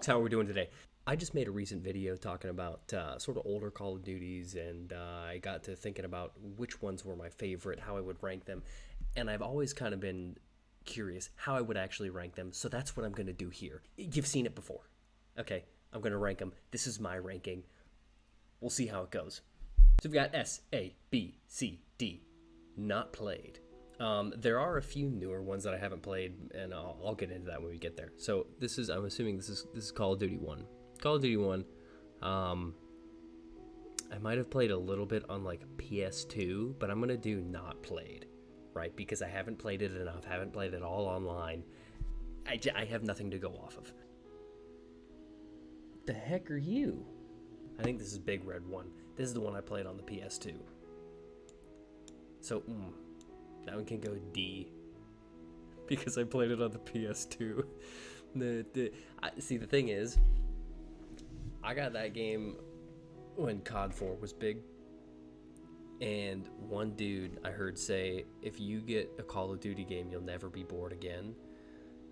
folks, how are we doing today? I just made a recent video talking about sort of older Call of Duties, and I got to thinking about which ones were my favorite, how I would rank them, and I've always kind of been curious how I would actually rank them, so that's what I'm going to do here. You've seen it before. Okay, I'm going to rank them. This is my ranking. We'll see how it goes. So we've got S, A, B, C, D. Not played. There are a few newer ones that I haven't played, and I'll get into that when we get there. So I'm assuming this is Call of Duty 1. Call of Duty 1, I might have played a little bit on like PS2, but I'm going to do not played, right? Because I haven't played it enough, haven't played it all online. I have nothing to go off of. The heck are you? I think this is Big Red 1. This is the one I played on the PS2. So, that one can go D because I played it on the PS2. See, the thing is, I got that game when COD 4 was big, and one dude I heard say, if you get a Call of Duty game, you'll never be bored again.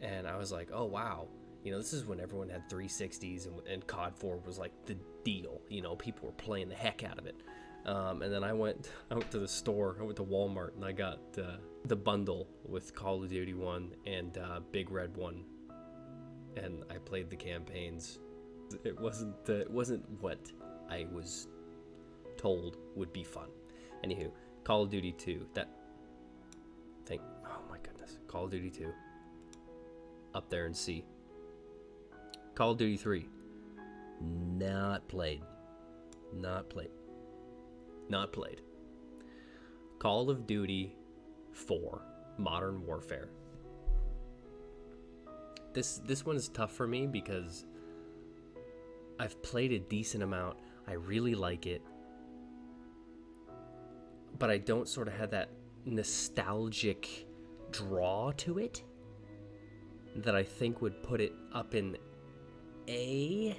And I was like, oh wow, this is when everyone had 360s, and COD 4 was like the deal. People were playing the heck out of it. And then I went to the store. I went to Walmart, and I got the bundle with Call of Duty 1 and Big Red 1, and I played the campaigns. It wasn't what I was told would be fun. Anywho, Call of Duty 2. Oh my goodness, Call of Duty 2. Up there in C. Call of Duty 3. Not played. Call of Duty 4, Modern Warfare. This one is tough for me because I've played a decent amount. I really like it, but I don't sort of have that nostalgic draw to it that I think would put it up in A.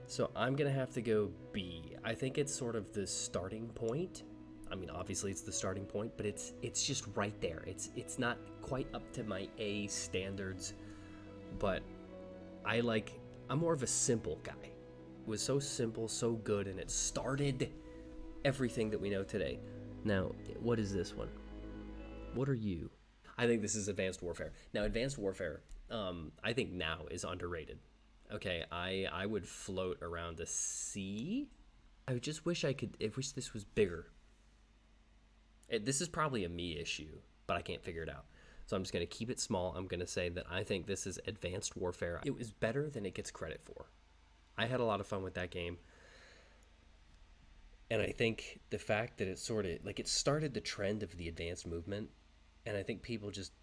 So I'm going to have to go B. I think it's sort of the starting point. I mean, obviously it's the starting point, but it's just right there. It's not quite up to my A standards, but I'm more of a simple guy. It was so simple, so good, and it started everything that we know today. Now, what is this one? What are you? I think this is Advanced Warfare. Now, Advanced Warfare, I think now is underrated. Okay, I would float around a C. I just wish I wish this was bigger. This is probably a me issue, but I can't figure it out. So I'm just going to keep it small. I'm going to say that I think this is Advanced Warfare. It was better than it gets credit for. I had a lot of fun with that game. And I think the fact that it sort of, it started the trend of the advanced movement. And I think people just,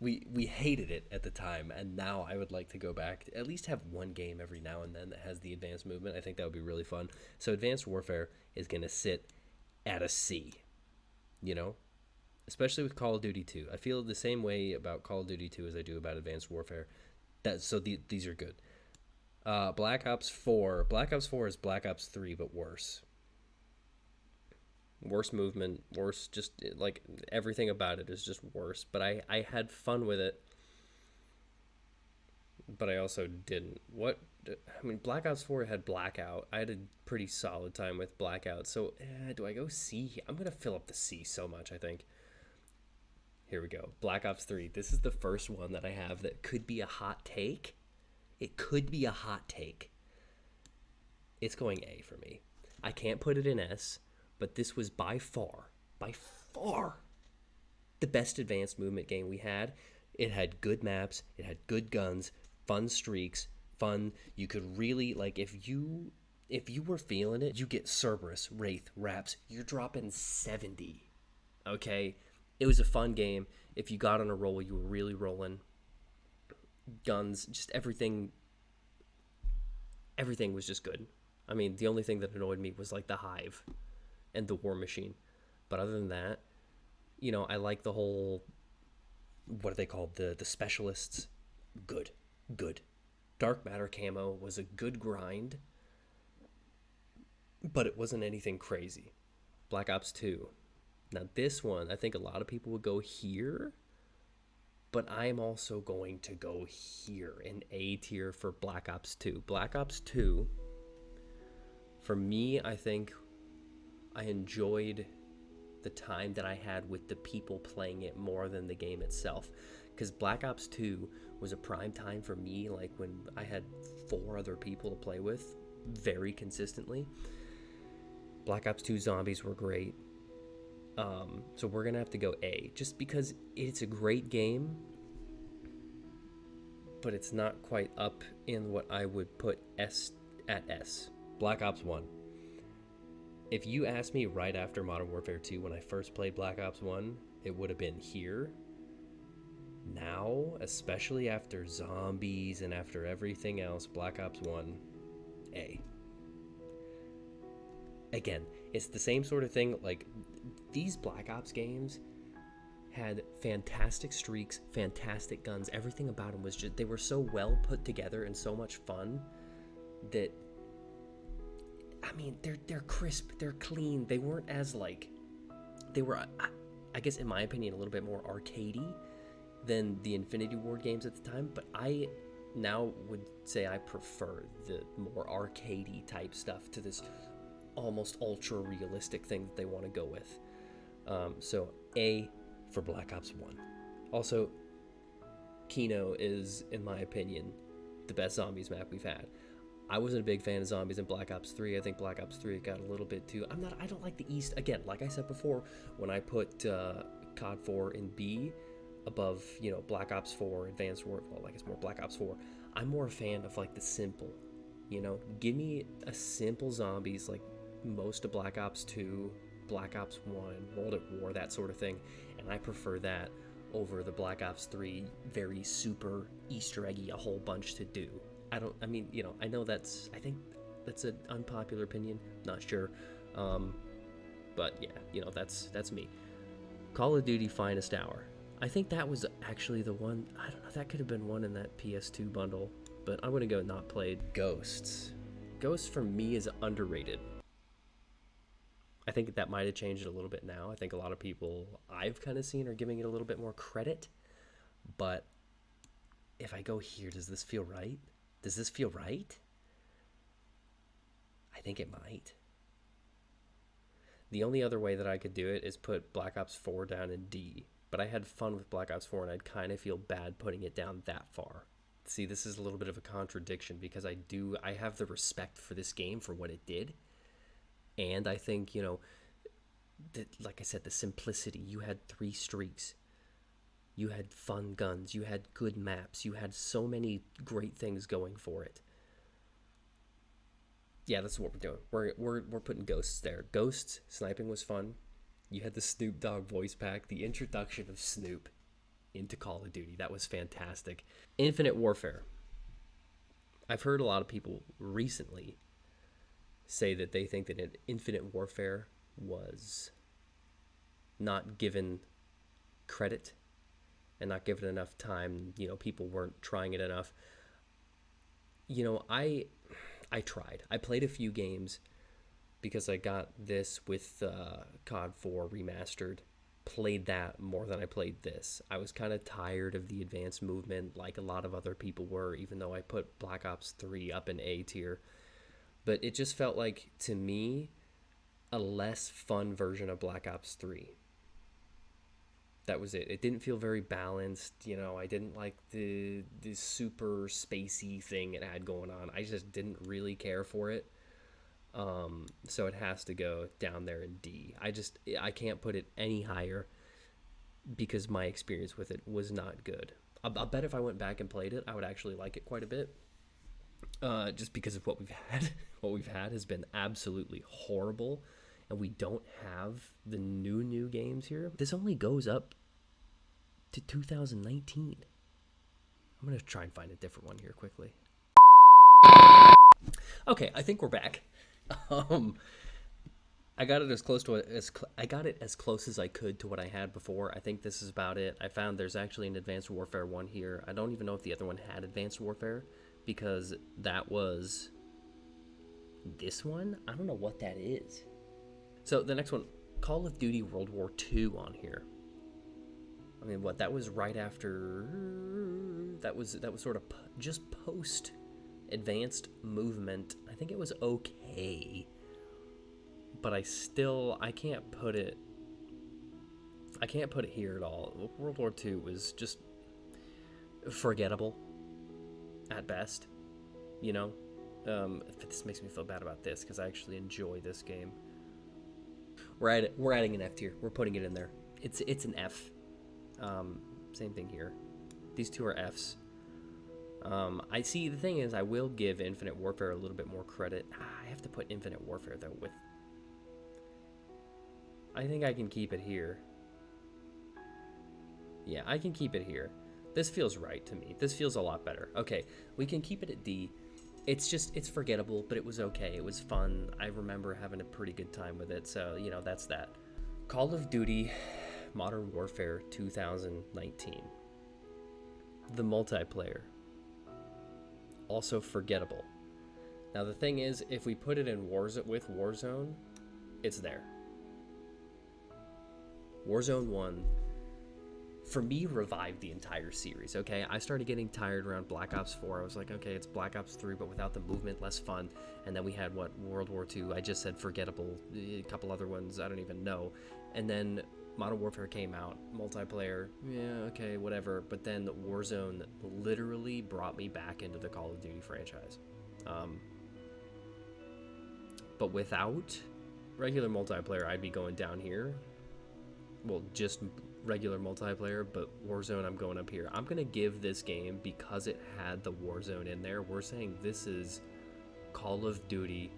we hated it at the time. And now I would like to go back, at least have one game every now and then that has the advanced movement. I think that would be really fun. So Advanced Warfare is going to sit at a C, especially with Call of Duty 2. I feel the same way about Call of Duty 2 as I do about Advanced Warfare. These are good. Black Ops 4. Black Ops 4 is Black Ops 3, but worse. Worse movement, worse, just like everything about it is just worse. But I had fun with it, but I also didn't. Black Ops 4 had Blackout. I had a pretty solid time with Blackout. So do I go C? I'm going to fill up the C so much, I think. Here we go. Black Ops 3. This is the first one that I have that could be a hot take. It could be a hot take. It's going A for me. I can't put it in S, but this was by far, the best advanced movement game we had. It had good maps. It had good guns, fun streaks, fun. You could really, if you were feeling it, you get Cerberus, Wraith, Raps. You're dropping 70. Okay? It was a fun game. If you got on a roll, you were really rolling. Guns, just everything was just good. I mean, the only thing that annoyed me was the Hive and the War Machine. But other than that, I like the whole, what are they called? The specialists. Good. Dark Matter camo was a good grind, but it wasn't anything crazy. Black Ops 2. Now this one, I think a lot of people would go here, but I'm also going to go here. And A tier for Black Ops 2. Black Ops 2, for me, I think I enjoyed the time that I had with the people playing it more than the game itself. Because Black Ops 2 was a prime time for me, like when I had 4 other people to play with very consistently. Black Ops 2 zombies were great. So we're going to have to go A, just because it's a great game, but it's not quite up in what I would put S at S. Black Ops 1. If you asked me right after Modern Warfare 2 when I first played Black Ops 1, it would have been here. Now, especially after zombies and after everything else, Black Ops 1, A. Again, it's the same sort of thing. Like, these Black Ops games had fantastic streaks, fantastic guns. Everything about them was just, they were so well put together and so much fun that, I mean, they're crisp, they're clean. They weren't as, like, they were, I guess in my opinion, a little bit more arcadey than the Infinity Ward games at the time, but I now would say I prefer the more arcadey type stuff to this almost ultra realistic thing that they want to go with. So A for Black Ops 1. Also, Kino is, in my opinion, the best zombies map we've had. I wasn't a big fan of zombies in Black Ops 3. I think Black Ops 3 got a little bit too... I don't like the East. Again, like I said before, when I put COD 4 in B above, Black Ops 4, Advanced War... Well, like it's more Black Ops 4. I'm more a fan of, like, the simple, Give me a simple zombies, like most of Black Ops 2, Black Ops 1, World at War, that sort of thing. And I prefer that over the Black Ops 3 very super Easter eggy, a whole bunch to do. I know I think that's an unpopular opinion, not sure. But yeah, that's me. Call of Duty Finest Hour. I think that was actually the one, I don't know, that could have been one in that PS2 bundle, but I'm gonna go not played. Ghosts. Ghosts for me is underrated. I think that might have changed a little bit now. I think a lot of people I've kind of seen are giving it a little bit more credit, but if I go here, does this feel right? Does this feel right? I think it might. The only other way that I could do it is put Black Ops 4 down in D, but I had fun with Black Ops 4 and I'd kind of feel bad putting it down that far. See, this is a little bit of a contradiction because I have the respect for this game for what it did. And I think, like I said, the simplicity. You had 3 streaks. You had fun guns. You had good maps. You had so many great things going for it. Yeah, that's what we're doing. We're putting Ghosts there. Ghosts, sniping was fun. You had the Snoop Dogg voice pack. The introduction of Snoop into Call of Duty. That was fantastic. Infinite Warfare. I've heard a lot of people recently say that they think that Infinite Warfare was not given credit and not given enough time. People weren't trying it enough. I tried. I played a few games because I got this with COD 4 Remastered. Played that more than I played this. I was kind of tired of the advanced movement like a lot of other people were, even though I put Black Ops 3 up in A tier. But it just felt like, to me, a less fun version of Black Ops 3. That was it. It didn't feel very balanced. I didn't like the super spacey thing it had going on. I just didn't really care for it. So it has to go down there in D. I can't put it any higher because my experience with it was not good. I'll bet if I went back and played it, I would actually like it quite a bit. Just because of what we've had. What we've had has been absolutely horrible, and we don't have the new games here. This only goes up to 2019. I'm going to try and find a different one here quickly. Okay, I think we're back. I got it as close as I could to what I had before. I think this is about it. I found there's actually an Advanced Warfare 1 here. I don't even know if the other one had Advanced Warfare, because that was this one. I don't know what that is. So the next one, Call of Duty World War II on here. I mean, what, that was right after, that was sort of just post advanced movement. I think it was okay, but I can't put it here at all. World War II was just forgettable at best, you know. This makes me feel bad about this because I actually enjoy this game. We're adding an F tier. We're putting it in there. It's an F. Same thing here. These two are Fs. I see. The thing is, I will give Infinite Warfare a little bit more credit. I have to put Infinite Warfare though with. I think I can keep it here. Yeah, I can keep it here. This feels right to me. This feels a lot better. Okay, we can keep it at D. It's forgettable, but it was okay. It was fun. I remember having a pretty good time with it. So, you know, that's that. Call of Duty Modern Warfare 2019. The multiplayer. Also forgettable. Now, the thing is, if we put it in with Warzone, it's there. Warzone 1, for me, revived the entire series, okay? I started getting tired around Black Ops 4. I was like, okay, it's Black Ops 3, but without the movement, less fun. And then we had, World War II. I just said forgettable. A couple other ones, I don't even know. And then Modern Warfare came out. Multiplayer, yeah, okay, whatever. But then Warzone literally brought me back into the Call of Duty franchise. But without regular multiplayer, I'd be going down here. Well, just regular multiplayer, but Warzone, I'm going up here. I'm going to give this game, because it had the Warzone in there, we're saying this is Call of Duty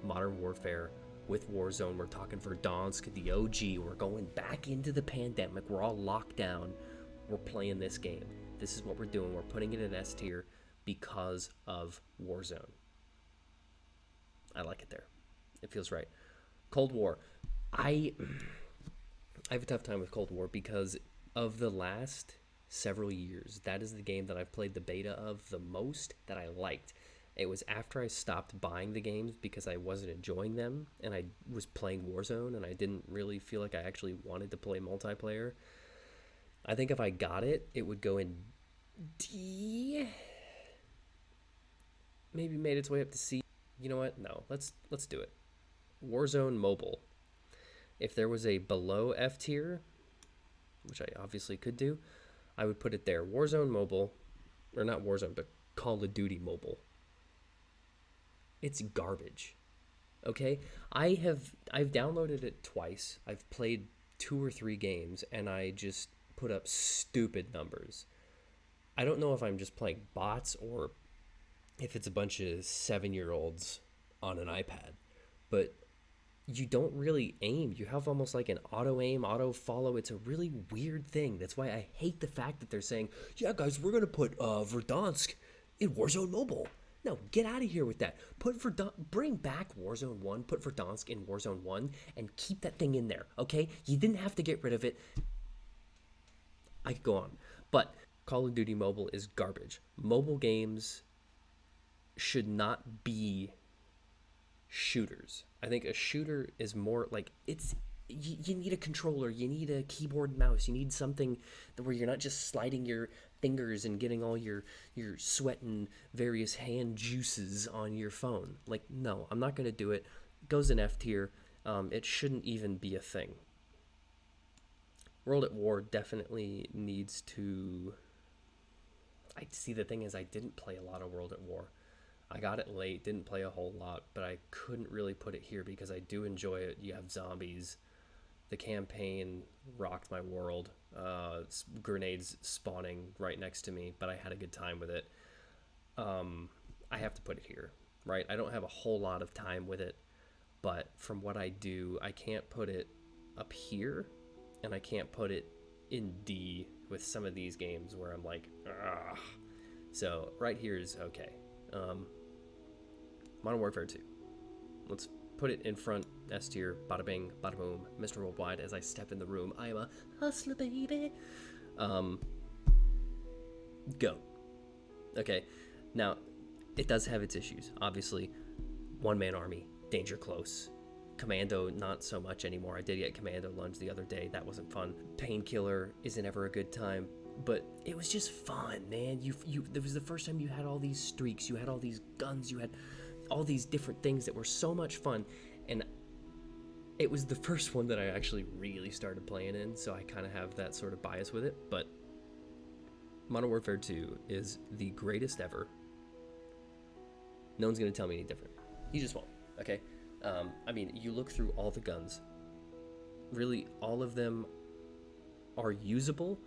Modern Warfare with Warzone. We're talking Verdansk, the OG. We're going back into the pandemic. We're all locked down. We're playing this game. This is what we're doing. We're putting it in S tier because of Warzone. I like it there. It feels right. Cold War. I have a tough time with Cold War because of the last several years. That is the game that I've played the beta of the most that I liked. It was after I stopped buying the games because I wasn't enjoying them and I was playing Warzone and I didn't really feel like I actually wanted to play multiplayer. I think if I got it, it would go in D. Maybe made its way up to C. You know what? No, let's do it. Warzone Mobile. If there was a below F tier, which I obviously could do, I would put it there. Warzone Mobile, or not Warzone, but Call of Duty Mobile. It's garbage. Okay? I've downloaded it twice. I've played 2 or 3 games, and I just put up stupid numbers. I don't know if I'm just playing bots or if it's a bunch of 7-year-olds on an iPad, but you don't really aim. You have almost like an auto aim, auto follow. It's a really weird thing. That's why I hate the fact that they're saying, yeah, guys, we're going to put Verdansk in Warzone Mobile. No, get out of here with that. Bring back Warzone 1, put Verdansk in Warzone 1, and keep that thing in there, okay? You didn't have to get rid of it. I could go on. But Call of Duty Mobile is garbage. Mobile games should not be shooters. I think a shooter is more like you need a controller, you need a keyboard and mouse, you need something where you're not just sliding your fingers and getting all your sweat and various hand juices on your phone. Like, no, I'm not going to do it. It goes in F tier. It shouldn't even be a thing. World at War definitely needs to... I see, the thing is, I didn't play a lot of World at War. I got it late, didn't play a whole lot, but I couldn't really put it here because I do enjoy it. You have zombies. The campaign rocked my world. Grenades spawning right next to me, but I had a good time with it. I have to put it here, right? I don't have a whole lot of time with it, but from what I do, I can't put it up here, and I can't put it in D with some of these games where I'm like, ugh. So right here is okay. Modern Warfare 2. Let's put it in front, S tier, bada bing, bada boom, Mr. Worldwide. As I step in the room, I am a hustler, baby. Go. Okay, now, it does have its issues. Obviously, one-man army, danger close, Commando, not so much anymore. I did get Commando Lunge the other day. That wasn't fun. Painkiller isn't ever a good time, but it was just fun, man. It was the first time you had all these streaks, you had all these guns, you had all these different things that were so much fun, and it was the first one that I actually really started playing in, so I kind of have that sort of bias with it. But Modern Warfare 2 is the greatest ever. No one's gonna tell me any different. You just won't, okay? I mean, you look through all the guns. Really, all of them are usable.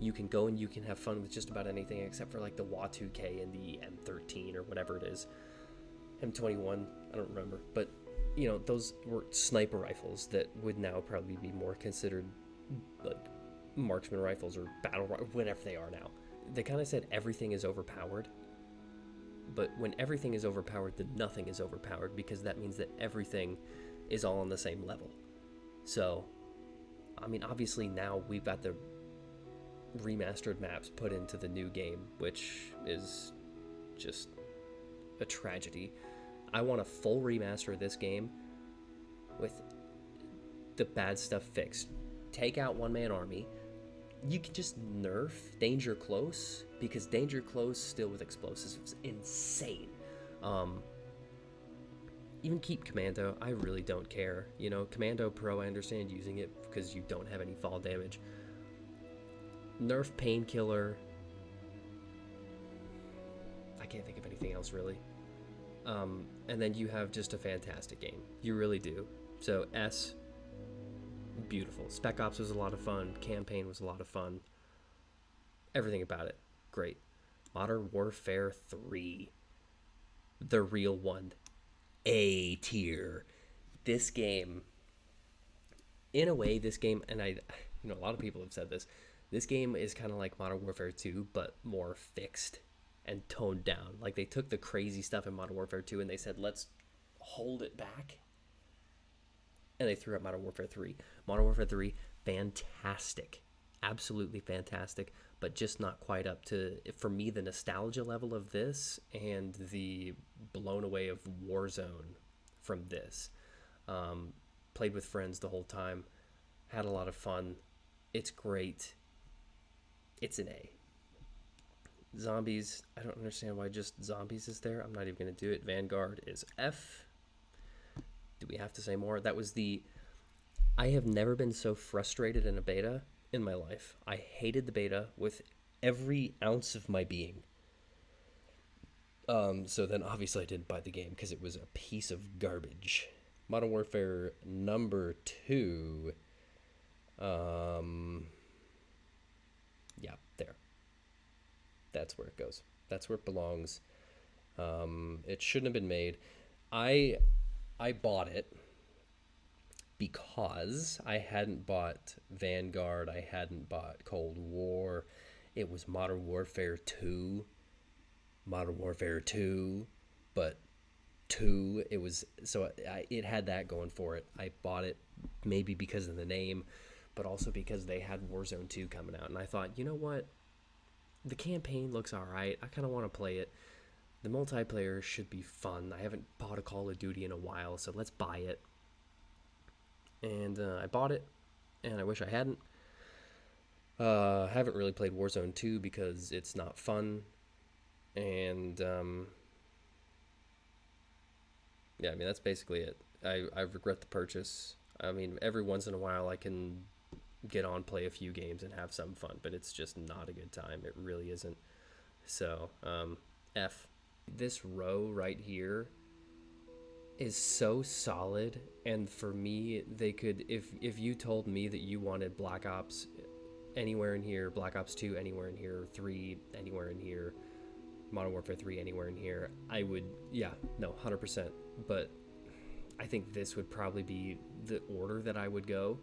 You can go and you can have fun with just about anything except for like the WA2K and the M13 or whatever it is. M21, I don't remember. But, you know, those were sniper rifles that would now probably be more considered like marksman rifles or battle rifles, whatever they are now. They kind of said everything is overpowered. But when everything is overpowered, then nothing is overpowered, because that means that everything is all on the same level. So, I mean, obviously now we've got the remastered maps put into the new game, which is just a tragedy. I want a full remaster of this game with the bad stuff fixed. Take out One Man Army. You can just nerf Danger Close, because Danger Close still with explosives is insane. Even keep Commando. I really don't care. You know, Commando Pro, I understand using it because you don't have any fall damage. Nerf Painkiller. I can't think of anything else really. And then you have just a fantastic game. You really do. So S, beautiful. Spec Ops was a lot of fun. Campaign was a lot of fun. Everything about it, great. Modern Warfare 3, the real one, A tier. This game, in a way, and I, you know, a lot of people have said this game is kind of like Modern Warfare 2, but more fixed and toned down. Like, they took the crazy stuff in Modern Warfare 2 and they said, let's hold it back. And they threw out Modern Warfare 3. Modern Warfare 3, fantastic. Absolutely fantastic, but just not quite up to, for me, the nostalgia level of this and the blown away of Warzone from this. Played with friends the whole time. Had a lot of fun. It's great. It's an A. Zombies, I don't understand why just Zombies is there. I'm not even going to do it. Vanguard is F. Do we have to say more? That was I have never been so frustrated in a beta in my life. I hated the beta with every ounce of my being. So then obviously I didn't buy the game because it was a piece of garbage. Modern Warfare number 2. Yeah, there. That's where it goes. That's where it belongs. It shouldn't have been made. I bought it because I hadn't bought Vanguard. I hadn't bought Cold War. It was Modern Warfare 2. Modern Warfare 2. But 2, it was, so it had that going for it. I bought it maybe because of the name, but also because they had Warzone 2 coming out. And I thought, you know what? The campaign looks alright. I kind of want to play it. The multiplayer should be fun. I haven't bought a Call of Duty in a while, so let's buy it. And I bought it, and I wish I hadn't. I haven't really played Warzone 2 because it's not fun. And yeah, I mean, that's basically it. I regret the purchase. I mean, every once in a while I can get on, play a few games, and have some fun, but it's just not a good time. It really isn't. So, F. This row right here is so solid, and for me, they could, if you told me that you wanted Black Ops anywhere in here, Black Ops 2 anywhere in here, 3 anywhere in here, Modern Warfare 3 anywhere in here, I would, yeah, no, 100%. But I think this would probably be the order that I would go.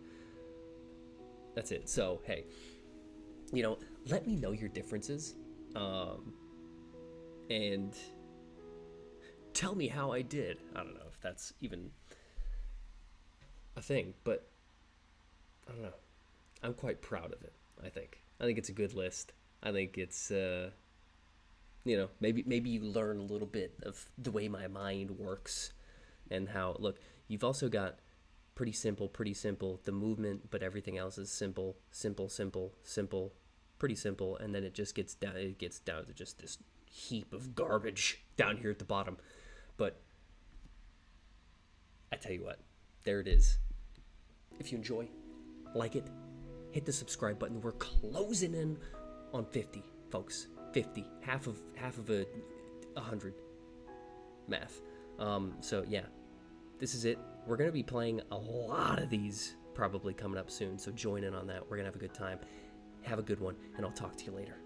That's it. So, hey, you know, let me know your differences. And tell me how I did. I don't know if that's even a thing, but I don't know. I'm quite proud of it, I think. I think it's a good list. I think it's, you know, maybe you learn a little bit of the way my mind works and how, look, you've also got Pretty simple, pretty simple. The movement, but everything else is simple, simple, simple, simple, pretty simple, and then it just gets down. It gets down to just this heap of garbage down here at the bottom. But I tell you what, there it is. If you enjoy, like it, hit the subscribe button. We're closing in on 50, folks. 50, half of 100. Math. So yeah, this is it. We're gonna be playing a lot of these probably coming up soon. So join in on that. We're gonna have a good time. Have a good one, and I'll talk to you later.